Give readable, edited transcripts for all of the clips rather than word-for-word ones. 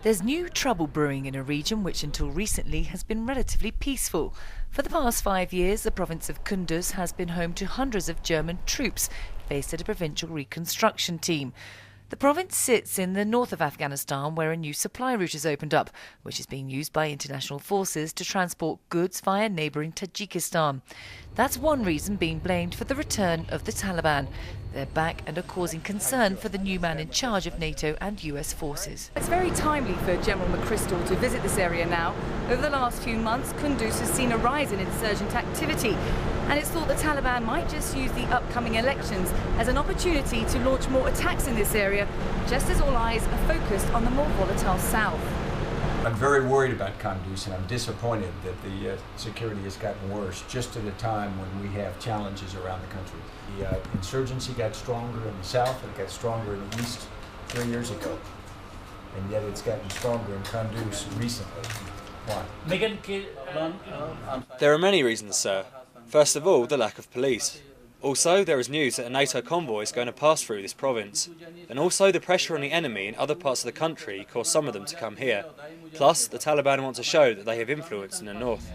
There's new trouble brewing in a region which until recently has been relatively peaceful. For the past 5 years, the province of Kunduz has been home to hundreds of German troops based at a provincial reconstruction team. The province sits in the north of Afghanistan, where a new supply route has opened up, which is being used by international forces to transport goods via neighbouring Tajikistan. That's one reason being blamed for the return of the Taliban. They're back and are causing concern for the new man in charge of NATO and US forces. It's very timely for General McChrystal to visit this area now. Over the last few months, Kunduz has seen a rise in insurgent activity, and it's thought the Taliban might just use the upcoming elections as an opportunity to launch more attacks in this area, just as all eyes are focused on the more volatile south. I'm very worried about Kunduz, and I'm disappointed that the security has gotten worse just at a time when we have challenges around the country. The insurgency got stronger in the south, and it got stronger in the east 3 years ago, and yet it's gotten stronger in Kunduz recently. Why? There are many reasons, sir. First of all, the lack of police. Also, there is news that a NATO convoy is going to pass through this province. And also, the pressure on the enemy in other parts of the country caused some of them to come here. Plus, the Taliban want to show that they have influence in the north.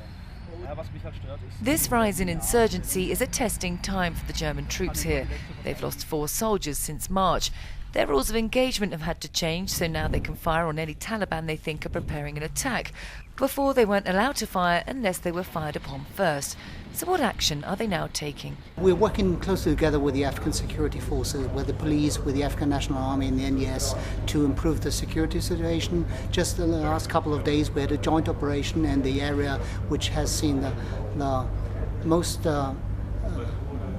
This rise in insurgency is a testing time for the German troops here. They've lost 4 soldiers since March. Their rules of engagement have had to change, so now they can fire on any Taliban they think are preparing an attack. Before, they weren't allowed to fire unless they were fired upon first. So what action are they now taking? We're working closely together with the Afghan security forces, with the police, with the Afghan National Army and the NDS to improve the security situation. Just in the last couple of days we had a joint operation in the area which has seen the most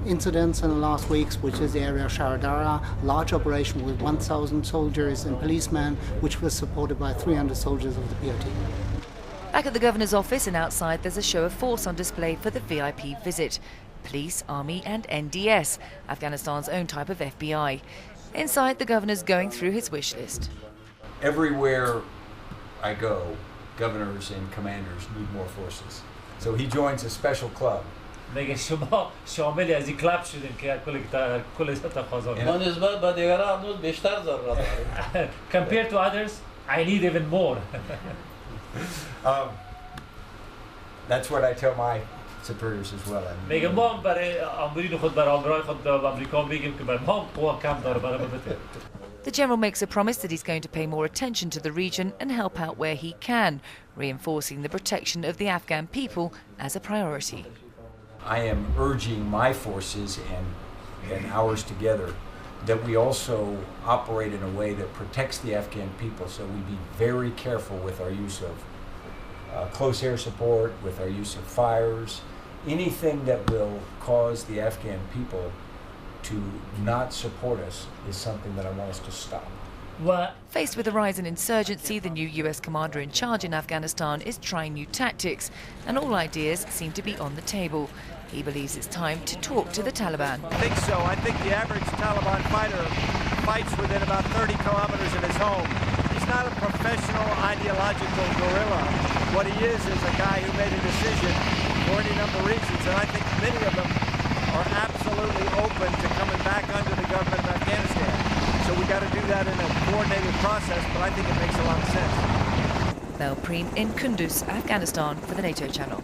incidents in the last weeks, which is the area of Sharadara, a large operation with 1,000 soldiers and policemen, which was supported by 300 soldiers of the POT. Back at the governor's office and outside, there's a show of force on display for the VIP visit. Police, army and NDS, Afghanistan's own type of FBI. Inside, the governor's going through his wish list. Everywhere I go, governors and commanders need more forces. So he joins a special club. Compared to others, I need even more. That's what I tell my supporters as well. The general makes a promise that he's going to pay more attention to the region and help out where he can, reinforcing the protection of the Afghan people as a priority. I am urging my forces and ours together that we also operate in a way that protects the Afghan people, so we be very careful with our use of close air support, with our use of fires. Anything that will cause the Afghan people to not support us is something that I want us to stop. Faced with a rise in insurgency, the new US commander in charge in Afghanistan is trying new tactics, and all ideas seem to be on the table. He believes it's time to talk to the Taliban. I think so. I think the average Taliban fighter fights within about 30 kilometers of his home. He's not a professional ideological guerrilla. What he is a guy who made a decision for any number of reasons, and I think many of them are absolutely open to coming back under the government of Afghanistan. So we got to do that in a coordinated process, but I think it makes a lot of sense. Mel Preen in Kunduz, Afghanistan for the NATO Channel.